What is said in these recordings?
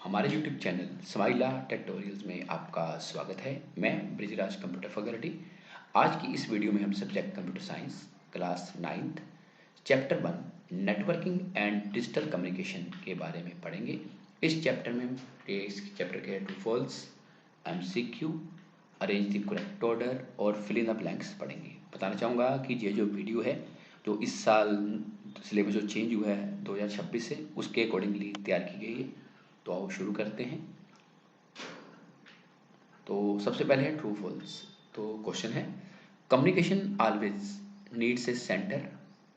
हमारे YouTube channel स्माइला tutorials में आपका स्वागत है। मैं ब्रिजराज कंप्यूटर फैकल्टी। आज की इस वीडियो में हम subject computer science class 9th chapter 1 networking and digital communication के बारे में पढ़ेंगे। इस चैप्टर में हम इस चैप्टर के true false, MCQ, arrange the correct order और फिल इन द ब्लैंक्स पढ़ेंगे। बताना चाहूँगा कि ये जो वीडियो है जो इस साल सिलेबस जो चेंज हुआ है 2026 से, उसके अकॉर्डिंगली तैयार की गई है। तो आओ शुरू करते हैं। तो सबसे पहले है ट्रू फॉल्स। तो क्वेश्चन है, communication always needs a centre,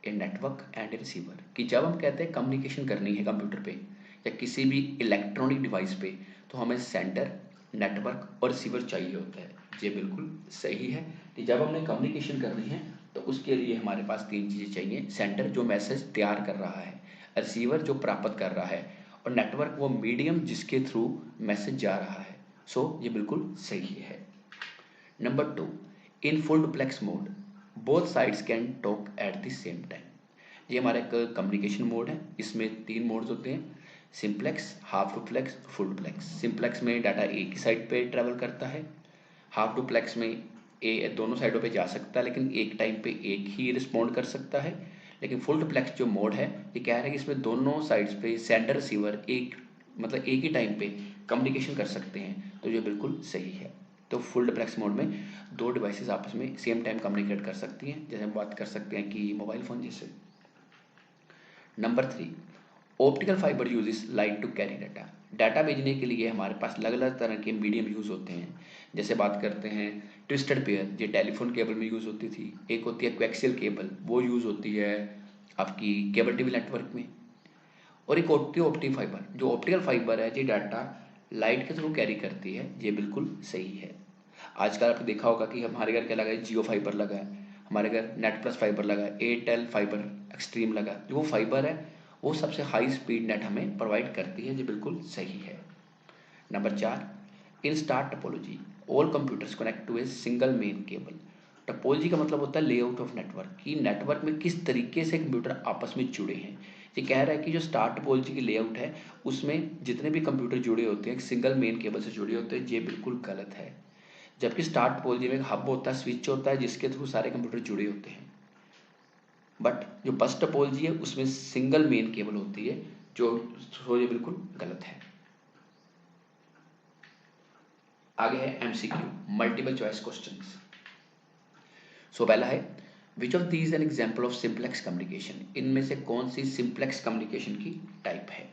a network and A receiver. कि जब हम कहते हैं कम्युनिकेशन करनी है कंप्यूटर पे या किसी भी इलेक्ट्रॉनिक डिवाइस पे, तो हमें सेंटर, नेटवर्क और रिसीवर चाहिए होता है। ये बिल्कुल सही है कि जब हमने कम्युनिकेशन करनी है तो उसके लिए हमारे पास तीन चीज़ें चाहिए। सेंटर जो मैसेज तैयार कर रहा है, रिसीवर जो प्राप्त कर रहा है, और नेटवर्क वो मीडियम जिसके थ्रू मैसेज जा रहा है। सो ये बिल्कुल सही है। Number 2, in full duplex mode both sides can talk at the same time. ये हमारा एक कम्युनिकेशन मोड है। इसमें तीन मोड्स होते हैं, simplex, half duplex, full duplex. Simplex में डाटा एक ही साइड पे ट्रेवल करता है। हाफ डुप्लेक्स में दोनों साइडों पे जा सकता है लेकिन एक टाइम पे एक ही रिस्पॉन्ड कर सकता है। लेकिन फुल डुप्लेक्स जो मोड है ये कह रहा है कि इसमें दोनों साइड्स पे सेंडर रिसीवर एक ही टाइम पे कम्युनिकेशन कर सकते हैं। तो ये बिल्कुल सही है। तो फुल डुप्लेक्स मोड में दो डिवाइसेस आपस में सेम टाइम कम्युनिकेट कर सकती हैं, जैसे हम बात कर सकते हैं कि मोबाइल फ़ोन जैसे। Number 3, optical fibre uses light to carry data. Data भेजने के लिए हमारे पास अलग अलग तरह के मीडियम यूज़ होते हैं। जैसे बात करते हैं ट्विस्टेड पेयर, जो टेलीफोन केबल में यूज़ होती थी। एक होती है कोएक्सियल केबल, वो यूज़ होती है आपकी केबल टीवी नेटवर्क में। और एक होती है ऑप्टिक फाइबर, जो ऑप्टिकल फाइबर है जो डाटा लाइट के थ्रू कैरी करती है। ये बिल्कुल सही है। आजकल आपने देखा होगा कि हमारे घर क्या लगा है, जियो फाइबर लगा है, हमारे घर नेट प्लस फाइबर लगा है, एयरटेल फाइबर एक्सट्रीम लगा है। जो वो फाइबर है वो सबसे हाई स्पीड नेट हमें प्रोवाइड करती है। ये बिल्कुल सही है। Number 4, in star topology all computers connect to a single main cable. Topology का मतलब होता है लेआउट ऑफ नेटवर्क, कि नेटवर्क में किस तरीके से कंप्यूटर आपस में जुड़े हैं। ये कह रहा है कि जो स्टार टोपोलॉजी की लेआउट है उसमें जितने भी कंप्यूटर जुड़े होते हैं सिंगल मेन केबल से जुड़े होते हैं। ये बिल्कुल गलत है। जबकि स्टार टोपोलॉजी में एक हब होता है, स्विच होता है जिसके थ्रू सारे कंप्यूटर जुड़े होते हैं। बट जो बस टोपोलॉजी है उसमें सिंगल मेन केबल होती है, जो ये बिल्कुल गलत है। आगे है MCQ, मल्टीपल चॉइस क्वेश्चंस। सो पहला है, which of these an example of simplex communication. इनमें से कौन सी सिंप्लेक्स कम्युनिकेशन की टाइप है?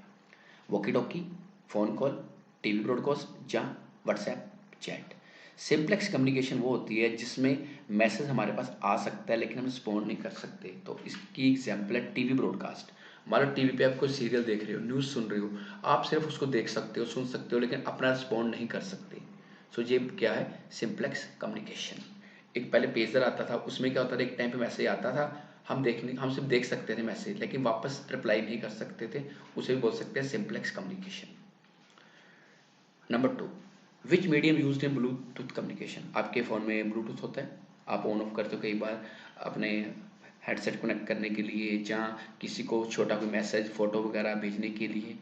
Walkie talkie, phone call, TV broadcast या व्हाट्सएप चैट। सिंप्लेक्स कम्युनिकेशन वो होती है जिसमें मैसेज हमारे पास आ सकता है लेकिन हम रिस्पॉन्ड नहीं कर सकते। तो इसकी एग्जाम्पल है टीवी ब्रॉडकास्ट। मान लो टीवी पे आप कोई सीरियल देख रहे हो, न्यूज़ सुन रहे हो, आप सिर्फ उसको देख सकते हो, सुन सकते हो, लेकिन अपना रिस्पॉन्ड नहीं कर सकते। सो ये क्या है? Simplex communication. एक पहले पेजर आता था, उसमें क्या होता था, एक टाइम पे मैसेज आता था, हम सिर्फ देख सकते थे मैसेज लेकिन वापस रिप्लाई नहीं कर सकते थे। उसे भी बोल सकते हैं simplex communication. Number 2, which medium used in Bluetooth communication. आपके फ़ोन में ब्लूटूथ होता है, आप ऑन ऑफ करते हो कई बार अपने हेडसेट कनेक्ट करने के लिए या किसी को छोटा कोई मैसेज फोटो वगैरह भेजने के लिए।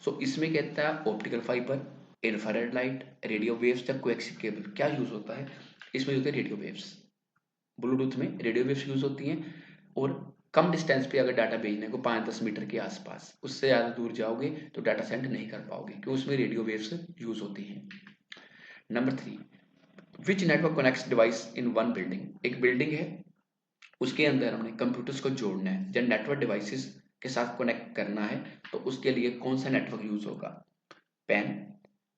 सो इसमें कहता है optical fibre, infrared light, radio waves या कोएक्सियल केबल। क्या यूज़ होता है? इसमें होते हैं रेडियो वेव्स। ब्लूटूथ में रेडियो वेव्स यूज़ होती हैं। और कम डिस्टेंस पे अगर डाटा भेजना है को 5-10 मीटर के आसपास, उससे ज़्यादा दूर जाओगे तो डाटा सेंड नहीं कर पाओगे क्योंकि उसमें रेडियो वेव्स यूज़ होती हैं। Number 3, which network connects device in one building. एक बिल्डिंग है, उसके अंदर हमने कंप्यूटर्स को जोड़ना है, जब नेटवर्क डिवाइसेस के साथ कनेक्ट करना है तो उसके लिए कौन सा नेटवर्क यूज़ होगा? PAN,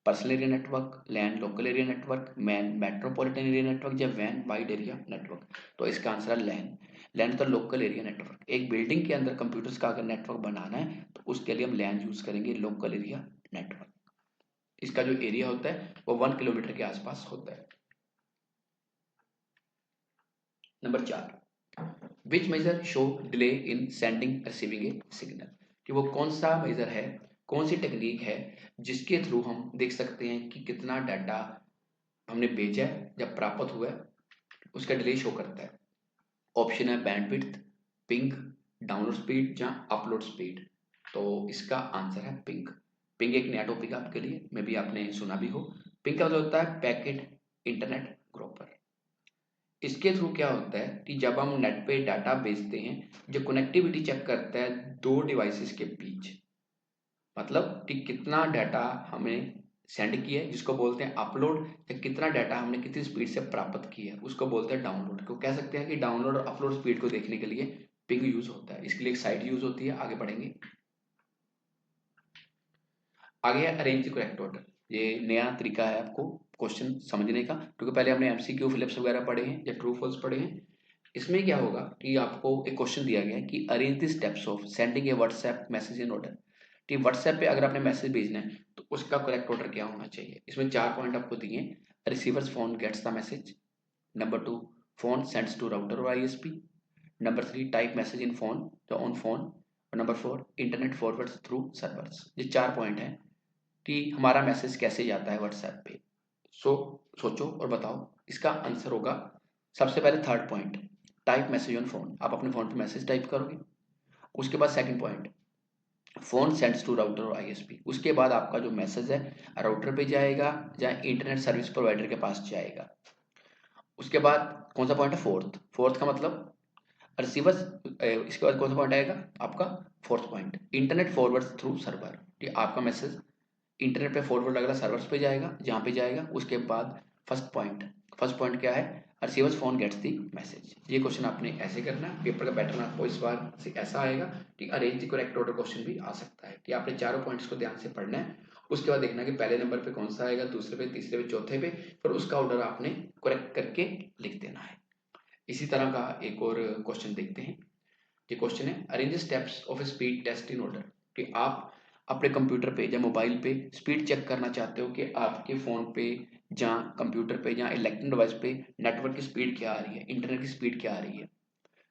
personal area network, LAN local area network, MAN metropolitan area network या वैन वाइड एरिया नेटवर्क। तो इसका आंसर है लैन। लैन तो लोकल एरिया नेटवर्क। एक बिल्डिंग के अंदर कंप्यूटर्स का अगर नेटवर्क बनाना है तो उसके लिए हम लैन यूज करेंगे, लोकल एरिया नेटवर्क। इसका जो एरिया होता है वो 1 किलोमीटर के आसपास होता है। Number 4, which major show delay in sending receiving a signal. कि वो कौन सा मेजर है, कौन सी टेक्निक है जिसके थ्रू हम देख सकते हैं कि कितना डाटा हमने भेजा है या प्राप्त हुआ है, उसका डिले शो करता है। ऑप्शन है बैंडविड्थ, पिंग, डाउनलोड स्पीड या अपलोड स्पीड। तो इसका आंसर है पिंग। पिंग एक नया टॉपिक आपके लिए, मे भी आपने सुना भी हो। पिंग का मतलब होता है पैकेट इंटरनेट ग्रोपर। इसके थ्रू क्या होता है कि जब हम नेट पे डाटा भेजते हैं, जो कनेक्टिविटी चेक करता है दो डिवाइसेस के बीच, मतलब कि कितना डाटा हमें सेंड किया है जिसको बोलते हैं अपलोड, या कितना डाटा हमने कितनी स्पीड से प्राप्त किया है उसको बोलते हैं डाउनलोड। को कह सकते हैं कि डाउनलोड और अपलोड स्पीड को देखने के लिए पिंग यूज होता है। इसके लिए एक साइट यूज होती है, आगे बढ़ेंगे। आगे है अरेंज द करेक्ट ऑर्डर। ये नया तरीका है आपको क्वेश्चन समझने का, क्योंकि पहले हमने एमसीक्यू फिलिप्स वगैरह पढ़े हैं या ट्रू फॉल्स पढ़े हैं। इसमें क्या होगा कि आपको एक क्वेश्चन दिया गया है कि arrange the steps of sending A WhatsApp message in order, कि व्हाट्सएप पे अगर आपने मैसेज भेजना है तो उसका करेक्ट ऑर्डर क्या होना चाहिए। इसमें 4 पॉइंट आपको दिए हैं। Receivers phone gets the message, number 2 phone sends to router और ISP, number 3 type message in phone या ऑन फोन, और number 4 internet forwards through servers. ये 4 पॉइंट हैं कि हमारा मैसेज कैसे जाता है व्हाट्सएप पे। सोचो और बताओ। इसका आंसर होगा सबसे पहले third point, type message on phone. आप अपने फोन पे मैसेज टाइप करोगे। उसके बाद second point, phone sends to router और आईएसपी। उसके बाद आपका जो मैसेज है राउटर पे जाएगा या इंटरनेट सर्विस प्रोवाइडर के पास जाएगा। उसके बाद कौन सा पॉइंट है, फोर्थ। फोर्थ का मतलब रिसीवर्स। इसके बाद कौन सा पॉइंट आएगा आपका, fourth point, internet forward through server, कि आपका मैसेज इंटरनेट पे फॉरवर्ड अगला सर्वर्स पे जाएगा, जहाँ पे जाएगा। उसके बाद फर्स्ट पॉइंट क्या है, receiver's phone gets the message. ये क्वेश्चन आपने ऐसे करना है, पेपर का पैटर्न आपको इस बार से ऐसा आएगा कि arrange the correct order question भी आ सकता है, कि आपने चारों पॉइंट्स को ध्यान से पढ़ना है। उसके बाद देखना कि पहले नंबर पे कौन सा आएगा, दूसरे पे, तीसरे पे, चौथे पे, फिर उसका ऑर्डर आपने करेक्ट करके लिख देना है। इसी तरह का एक और क्वेश्चन देखते हैं। ये क्वेश्चन है arrange steps of a speed test in order, कि आप अपने कंप्यूटर पे या मोबाइल पे स्पीड चेक करना चाहते हो कि आपके फोन पे या कंप्यूटर पे या इलेक्ट्रॉनिक डिवाइस पे नेटवर्क की स्पीड क्या आ रही है, इंटरनेट की स्पीड क्या आ रही है।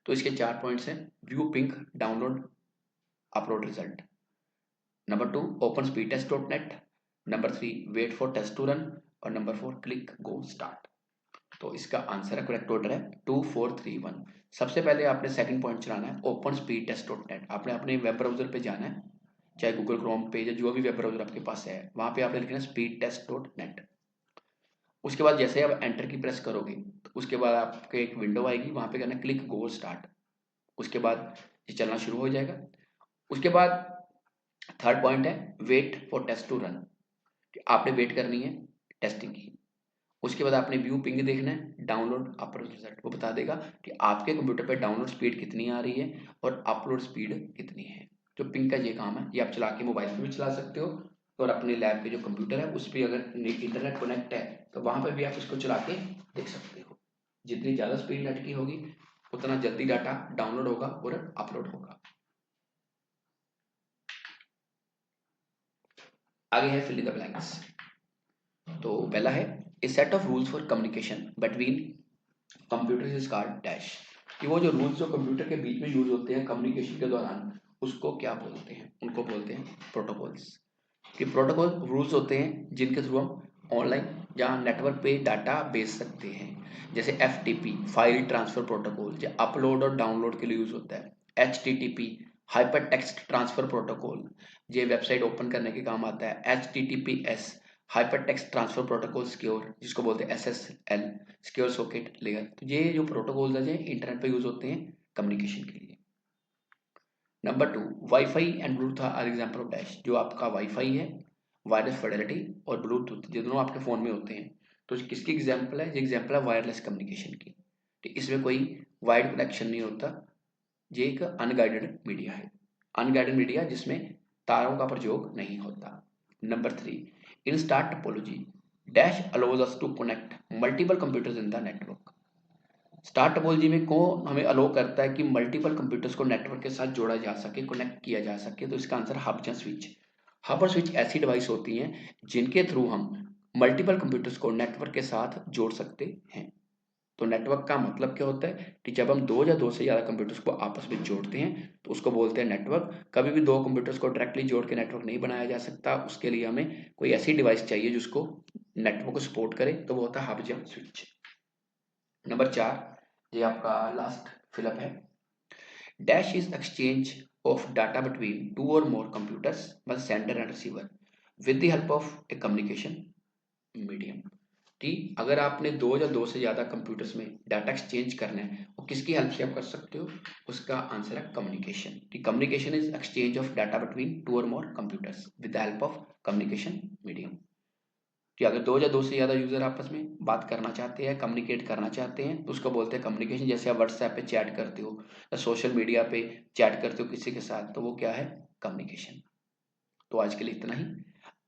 तो इसके 4 पॉइंट्स हैं, view ping download upload result, number 2 open speed test dot net, number 3 wait for test to run, और नंबर 4 क्लिक गो स्टार्ट। तो इसका आंसर है, करेक्ट ऑर्डर है 2 4 3 1। सबसे पहले आपने सेकंड पॉइंट चलाना है open speed test dot net. आपने अपने वेब ब्राउजर पे जाना है, चाहे गूगल क्रोम पे या जो भी वेब ब्राउजर आपके पास है, वहां पे आपने लिखना है स्पीड टेस्ट डॉट नेट। उसके बाद जैसे आप एंटर की प्रेस करोगे तो उसके बाद आपके एक विंडो आएगी, वहां पे करना क्लिक गो स्टार्ट। उसके बाद ये चलना शुरू हो जाएगा। उसके बाद थर्ड पॉइंट है wait for test to run, आपने वेट करनी है टेस्टिंग की। उसके बाद आपने व्यू पिंग देखना है डाउनलोड अपलोड रिजल्ट, वो बता देगा कि आपके कंप्यूटर पे डाउनलोड स्पीड कितनी आ रही है और अपलोड स्पीड कितनी है। जो पिंग का ये काम है, ये आप चला के मोबाइल पे भी चला सकते हो, और अपने लैब पे जो कंप्यूटर है उस पर अगर इंटरनेट कनेक्ट है तो वहां पर भी आप इसको चला के देख सकते हो। जितनी ज्यादा स्पीड नेट की होगी उतना जल्दी डाटा डाउनलोड होगा और अपलोड होगा। आगे है फिल इन द ब्लैंक्स। तो पहला है a set of rules for communication between computer is called dash, कि वो जो रूल्स जो कंप्यूटर के बीच में यूज होते हैं कम्युनिकेशन के दौरान उसको क्या बोलते हैं, उनको बोलते हैं प्रोटोकॉल्स। कि प्रोटोकॉल रूल्स होते हैं जिनके थ्रू हम ऑनलाइन या नेटवर्क पे डाटा भेज सकते हैं। जैसे FTP फाइल ट्रांसफर प्रोटोकॉल जो अपलोड और डाउनलोड के लिए यूज होता है। HTTP hyper text transfer protocol, ये वेबसाइट ओपन करने के काम आता है। HTTPS hyper text transfer protocol secure, जिसको बोलते हैं SSL सिक्योर सॉकेट लेयर। तो ये जो प्रोटोकॉल्स है इंटरनेट पे यूज होते हैं कम्युनिकेशन के लिए। Number 2 wifi and Bluetooth are example of dash, जो आपका वाईफाई है, वायरलेस फिडेलिटी और ब्लूटूथ, ये दोनों आपके फोन में होते हैं। तो किसकी एग्जांपल है, ये एग्जांपल है वायरलेस कम्युनिकेशन की। तो इसमें कोई वायर्ड कनेक्शन नहीं होता, ये एक अनगाइडेड मीडिया है। अनगाइडेड मीडिया जिसमें तारों का प्रयोग नहीं होता। Number 3 in star topology dash allows us to connect multiple computers in the network. Star topology में कौन हमें अलो करता है कि मल्टीपल कंप्यूटर्स को नेटवर्क के साथ जोड़ा जा सके, कनेक्ट किया जा सके। तो इसका आंसर हब या स्विच। हब और स्विच ऐसी डिवाइस होती हैं जिनके थ्रू हम मल्टीपल कंप्यूटर्स को नेटवर्क के साथ जोड़ सकते हैं। तो नेटवर्क का मतलब क्या होता है कि जब हम दो या दो से ज्यादा कंप्यूटर्स को आपस में जोड़ते हैं तो उसको बोलते हैं नेटवर्क। कभी भी दो कंप्यूटर्स को डायरेक्टली जोड़ के नेटवर्क नहीं बनाया जा सकता, उसके लिए हमें कोई ऐसी डिवाइस चाहिए जिसको नेटवर्क को सपोर्ट करे, तो वो होता है हब या स्विच। नंबर 4 ये आपका लास्ट फिलअप है। Dash is exchange of data between two और मोर कंप्यूटर्स, मतलब sender and receiver. With the help of A communication medium. कि अगर आपने दो या दो से ज़्यादा कंप्यूटर्स में डाटा एक्सचेंज करना है, वो किसकी हेल्प से आप कर सकते हो? उसका आंसर है कम्युनिकेशन। कि communication is exchange of data between two और more computers with the help of communication medium. कि अगर दो या दो से ज़्यादा यूज़र आपस में बात करना चाहते हैं, कम्युनिकेट करना चाहते हैं, तो उसको बोलते हैं कम्युनिकेशन। जैसे आप व्हाट्सएप पे चैट करते हो या सोशल मीडिया पे चैट करते हो किसी के साथ, तो वो क्या है? कम्युनिकेशन। तो आज के लिए इतना ही।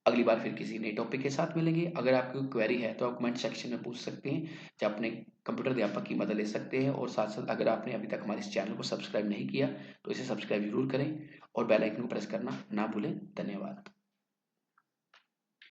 अगली बार फिर किसी नए टॉपिक के साथ मिलेंगे। अगर आपकी कोई क्वेरी है तो आप कमेंट सेक्शन में पूछ सकते हैं, या अपने कंप्यूटर अध्यापक की मदद ले सकते हैं। और साथ साथ अगर आपने अभी तक हमारे इस चैनल को सब्सक्राइब नहीं किया तो इसे सब्सक्राइब जरूर करें और बेल आइकन को प्रेस करना ना भूलें। धन्यवाद।